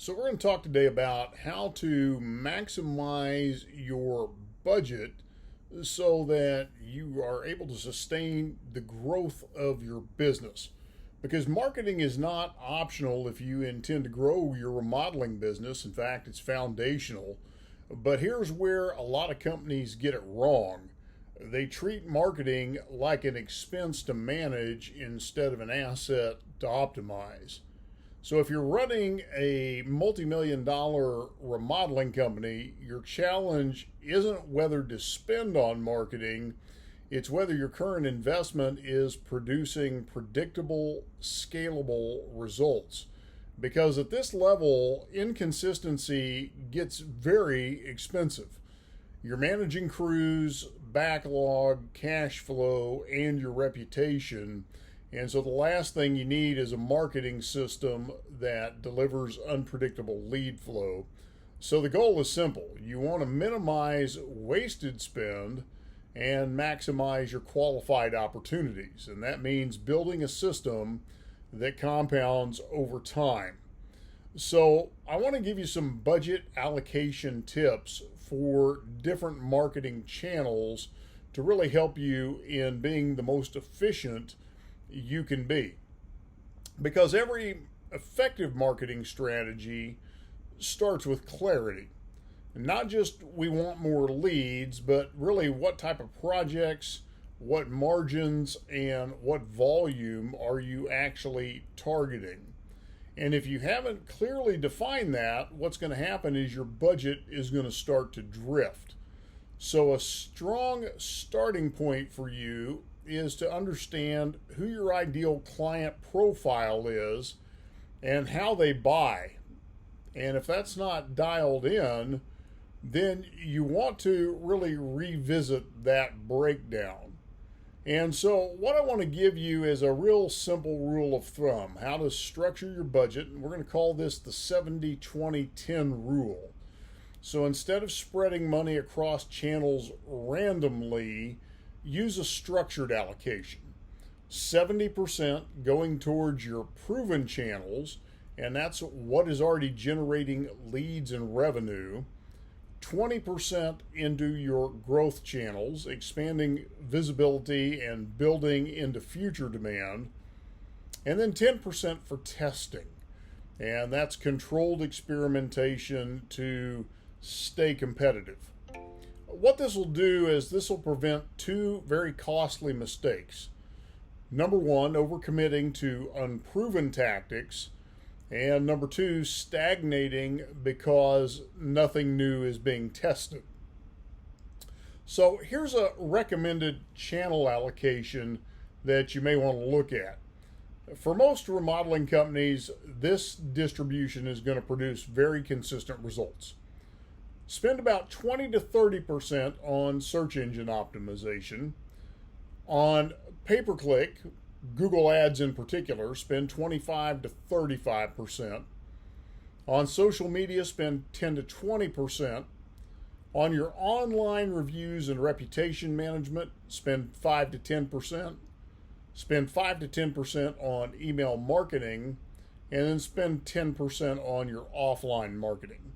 So we're going to talk today about how to maximize your budget so that you are able to sustain the growth of your business. Because marketing is not optional if you intend to grow your remodeling business. In fact, it's foundational. But here's where a lot of companies get it wrong. They treat marketing like an expense to manage instead of an asset to optimize. So if you're running a multi-million dollar remodeling company, your challenge isn't whether to spend on marketing, it's whether your current investment is producing predictable, scalable results. Because at this level, inconsistency gets very expensive. You're managing crews, backlog, cash flow, and your reputation. And so the last thing you need is a marketing system that delivers unpredictable lead flow. So the goal is simple. You want to minimize wasted spend and maximize your qualified opportunities. And that means building a system that compounds over time. So I want to give you some budget allocation tips for different marketing channels to really help you in being the most efficient you can be. Because every effective marketing strategy starts with clarity. Not just we want more leads, but really what type of projects, what margins, and what volume are you actually targeting? And if you haven't clearly defined that, what's going to happen is your budget is going to start to drift. So a strong starting point for you is to understand who your ideal client profile is and how they buy. And if that's not dialed in, then you want to really revisit that breakdown. And so what I want to give you is a real simple rule of thumb, how to structure your budget. And we're going to call this the 70-20-10 rule. So instead of spreading money across channels randomly, use a structured allocation. 70% going towards your proven channels, and that's what is already generating leads and revenue. 20% into your growth channels, expanding visibility and building into future demand. And then 10% for testing. And that's controlled experimentation to stay competitive. What this will do is this will prevent two very costly mistakes. Number one, overcommitting to unproven tactics. And number two, stagnating because nothing new is being tested. So here's a recommended channel allocation that you may want to look at. For most remodeling companies, this distribution is going to produce very consistent results. Spend about 20 to 30% on search engine optimization. On pay-per-click, Google Ads in particular, spend 25 to 35%. On social media, spend 10 to 20%. On your online reviews and reputation management, spend 5 to 10%. Spend 5 to 10% on email marketing, and then spend 10% on your offline marketing.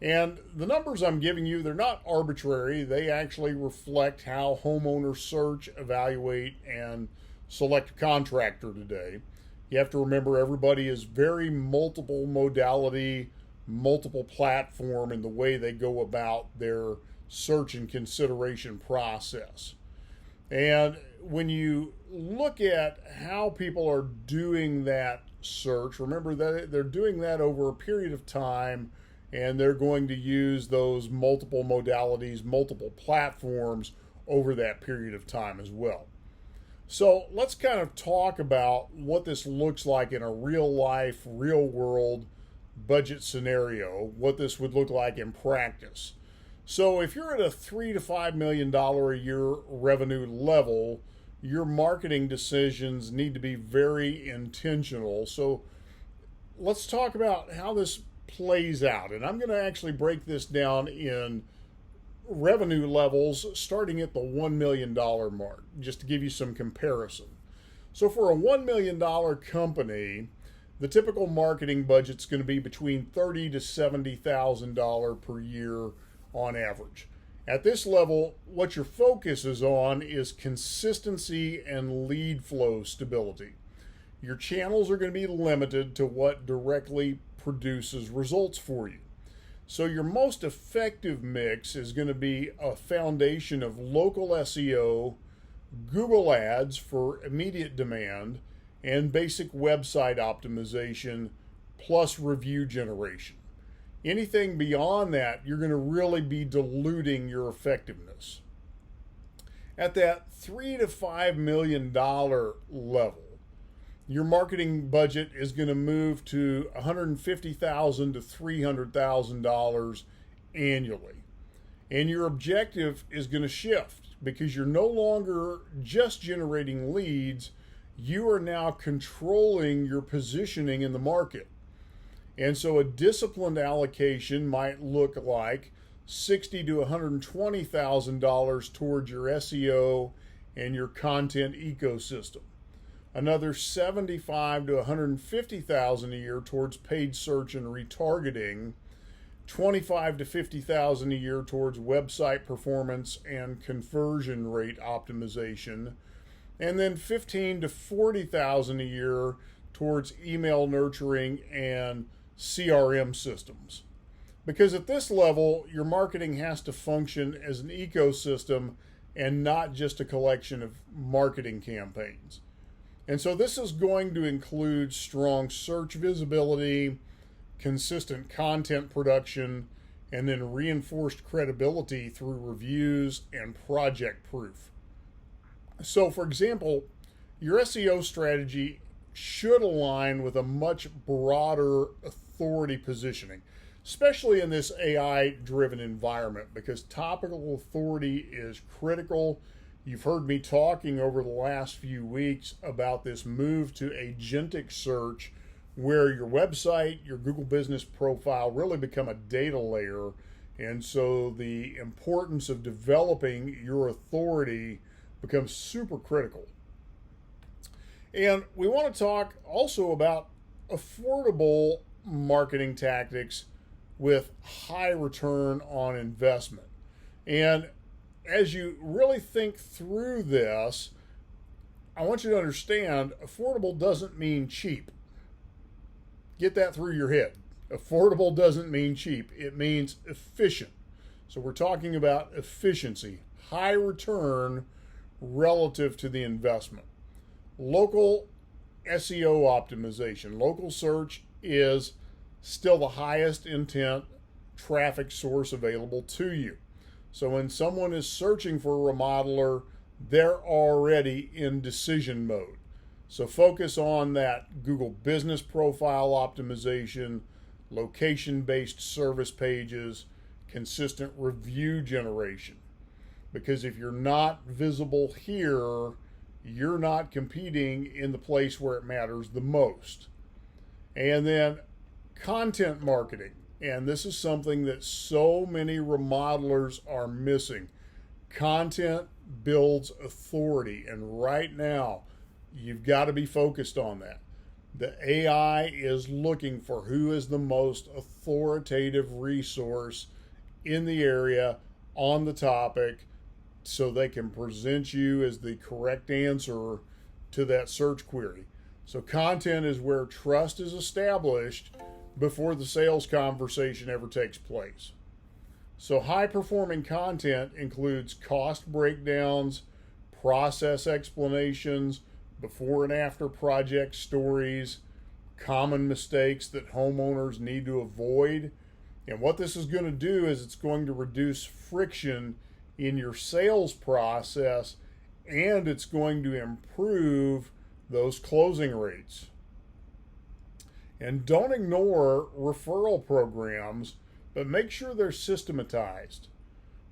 And the numbers I'm giving you, they're not arbitrary. They actually reflect how homeowners search, evaluate, and select a contractor today. You have to remember everybody is very multiple modality, multiple platform in the way they go about their search and consideration process. And when you look at how people are doing that search, remember that they're doing that over a period of time, and they're going to use those multiple modalities, multiple platforms over that period of time as well. So let's kind of talk about what this looks like in a real life, real world budget scenario, what this would look like in practice. So if you're at a $3 to $5 million a year revenue level, your marketing decisions need to be very intentional. So let's talk about how this plays out. And I'm going to actually break this down in revenue levels starting at the $1 million mark, just to give you some comparison. So for a $1 million company, the typical marketing budget's going to be between $30,000 to $70,000 per year on average. At this level, what your focus is on is consistency and lead flow stability. Your channels are going to be limited to what directly produces results for you. So your most effective mix is going to be a foundation of local SEO, Google Ads for immediate demand, and basic website optimization plus review generation. Anything beyond that, you're going to really be diluting your effectiveness. At that $3 to $5 million level, your marketing budget is going to move to $150,000 to $300,000 annually. And your objective is going to shift because you're no longer just generating leads, you are now controlling your positioning in the market. And so a disciplined allocation might look like $60,000 to $120,000 towards your SEO and your content ecosystem. Another $75,000 to $150,000 a year towards paid search and retargeting, $25,000 to $50,000 a year towards website performance and conversion rate optimization, and then $15,000 to $40,000 a year towards email nurturing and CRM systems. Because at this level, your marketing has to function as an ecosystem and not just a collection of marketing campaigns. And so this is going to include strong search visibility, consistent content production, and then reinforced credibility through reviews and project proof. So, for example, your SEO strategy should align with a much broader authority positioning, especially in this AI-driven environment, because topical authority is critical. You've heard me talking over the last few weeks about this move to agentic search, where your website, your Google business profile really become a data layer. And so the importance of developing your authority becomes super critical. And we want to talk also about affordable marketing tactics with high return on investment. And as you really think through this, I want you to understand affordable doesn't mean cheap. Get that through your head. Affordable doesn't mean cheap. It means efficient. So we're talking about efficiency, high return relative to the investment. Local SEO optimization. Local search is still the highest intent traffic source available to you. So when someone is searching for a remodeler, they're already in decision mode. So focus on that Google business profile optimization, location-based service pages, consistent review generation. Because if you're not visible here, you're not competing in the place where it matters the most. And then content marketing. And this is something that so many remodelers are missing. Content builds authority. And right now, you've got to be focused on that. The AI is looking for who is the most authoritative resource in the area on the topic so they can present you as the correct answer to that search query. So content is where trust is established before the sales conversation ever takes place. So high-performing content includes cost breakdowns, process explanations, before and after project stories, common mistakes that homeowners need to avoid. And what this is going to do is it's going to reduce friction in your sales process, and it's going to improve those closing rates. And don't ignore referral programs, but make sure they're systematized.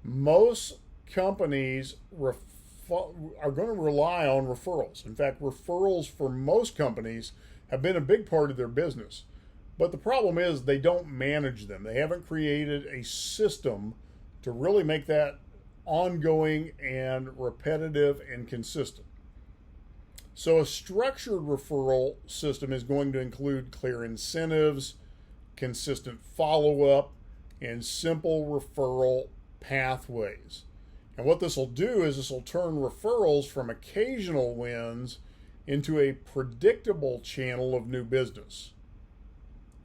Most companies are going to rely on referrals. In fact, referrals for most companies have been a big part of their business. But the problem is they don't manage them. They haven't created a system to really make that ongoing and repetitive and consistent. So a structured referral system is going to include clear incentives, consistent follow-up, and simple referral pathways. And what this will do is this will turn referrals from occasional wins into a predictable channel of new business.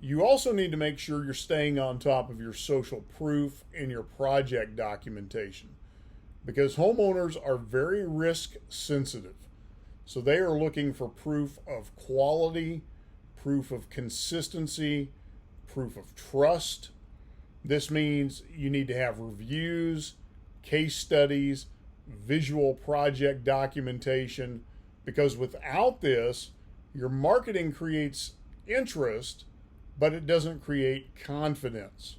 You also need to make sure you're staying on top of your social proof and your project documentation, because homeowners are very risk sensitive. So they are looking for proof of quality, proof of consistency, proof of trust. This means you need to have reviews, case studies, visual project documentation, because without this, your marketing creates interest, but it doesn't create confidence.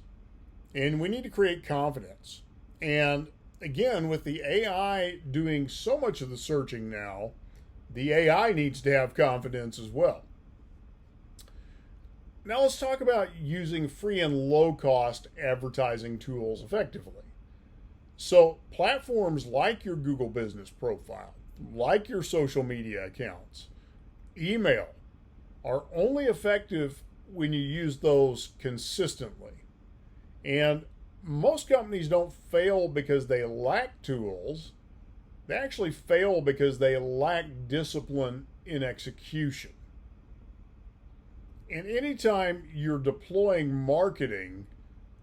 And we need to create confidence. And again, with the AI doing so much of the searching now, the AI needs to have confidence as well. Now let's talk about using free and low-cost advertising tools effectively. So platforms like your Google Business Profile, like your social media accounts, email, are only effective when you use those consistently. And most companies don't fail because they lack tools. They actually fail because they lack discipline in execution. And anytime you're deploying marketing,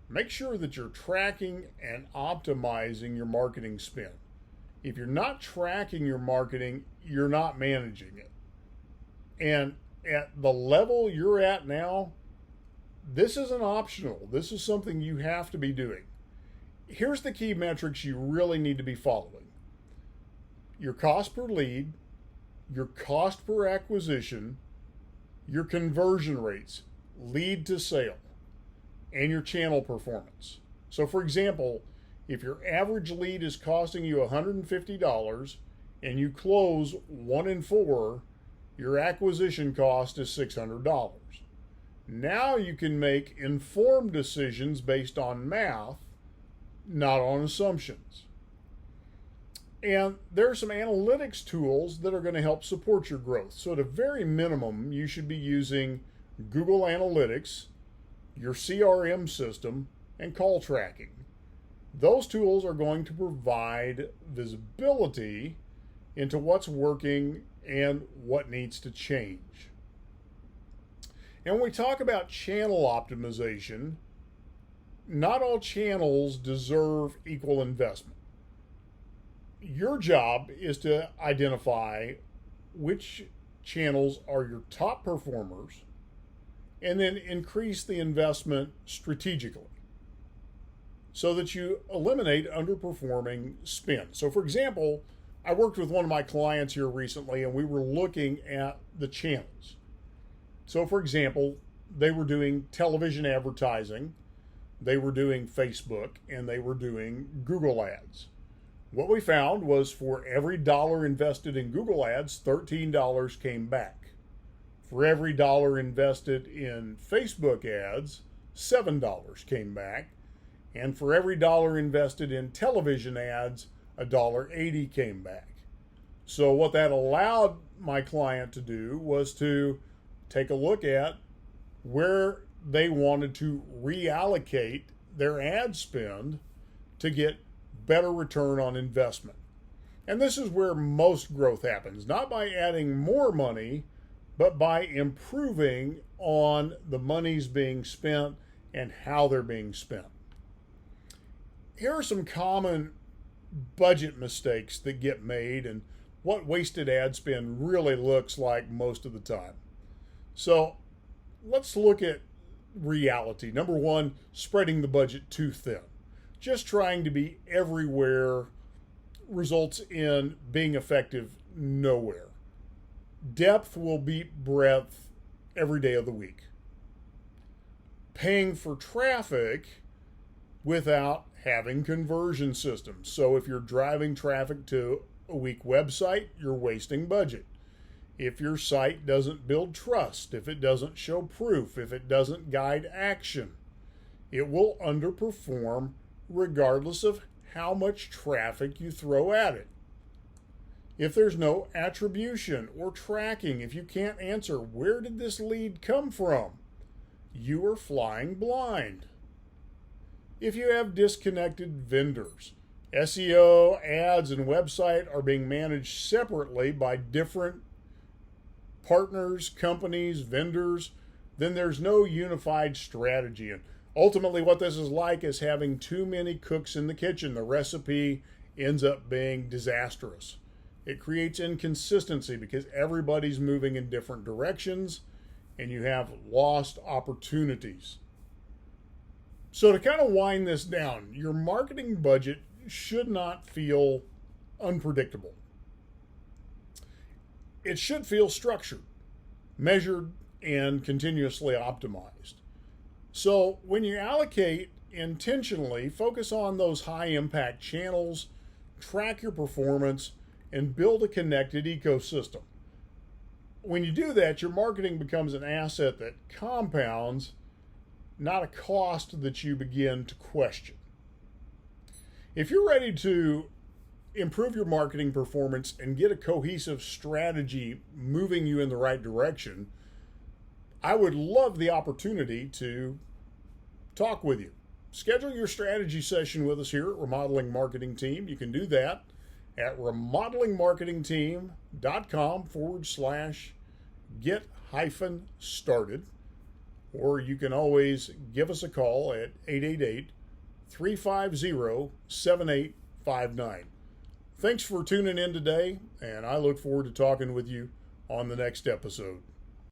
make sure that you're tracking and optimizing your marketing spend. If you're not tracking your marketing, you're not managing it. And at the level you're at now, this isn't optional. This is something you have to be doing. Here's the key metrics you really need to be following: your cost per lead, your cost per acquisition, your conversion rates, lead to sale, and your channel performance. So for example, if your average lead is costing you $150 and you close 1 in 4, your acquisition cost is $600. Now you can make informed decisions based on math, not on assumptions. And there are some analytics tools that are going to help support your growth. So at a very minimum, you should be using Google Analytics, your CRM system, and call tracking. Those tools are going to provide visibility into what's working and what needs to change. And when we talk about channel optimization, not all channels deserve equal investment. Your job is to identify which channels are your top performers and then increase the investment strategically so that you eliminate underperforming spend. So for example, I worked with one of my clients here recently and we were looking at the channels. So for example, they were doing television advertising, they were doing Facebook, and they were doing Google ads. What we found was for every dollar invested in Google ads, $13 came back. For every dollar invested in Facebook ads, $7 came back. And for every dollar invested in television ads, $1.80 came back. So what that allowed my client to do was to take a look at where they wanted to reallocate their ad spend to get better return on investment. And this is where most growth happens, not by adding more money, but by improving on the monies being spent and how they're being spent. Here are some common budget mistakes that get made and what wasted ad spend really looks like most of the time. So let's look at reality. Number one, spreading the budget too thin. Just trying to be everywhere results in being effective nowhere. Depth will beat breadth every day of the week. Paying for traffic without having conversion systems. So if you're driving traffic to a weak website, you're wasting budget. If your site doesn't build trust, if it doesn't show proof, if it doesn't guide action, it will underperform regardless of how much traffic you throw at it. If there's no attribution or tracking, if you can't answer where did this lead come from, you are flying blind. If you have disconnected vendors, SEO, ads, and website are being managed separately by different partners, companies, vendors, then there's no unified strategy. And ultimately, what this is like is having too many cooks in the kitchen. The recipe ends up being disastrous. It creates inconsistency because everybody's moving in different directions and you have lost opportunities. So to kind of wind this down, your marketing budget should not feel unpredictable. It should feel structured, measured, and continuously optimized. So when you allocate intentionally, focus on those high impact channels, track your performance, and build a connected ecosystem. When you do that, your marketing becomes an asset that compounds, not a cost that you begin to question. If you're ready to improve your marketing performance and get a cohesive strategy moving you in the right direction, I would love the opportunity to talk with you. Schedule your strategy session with us here at Remodeling Marketing Team. You can do that at remodelingmarketingteam.com/get-started, or you can always give us a call at 888-350-7859. Thanks for tuning in today, and I look forward to talking with you on the next episode.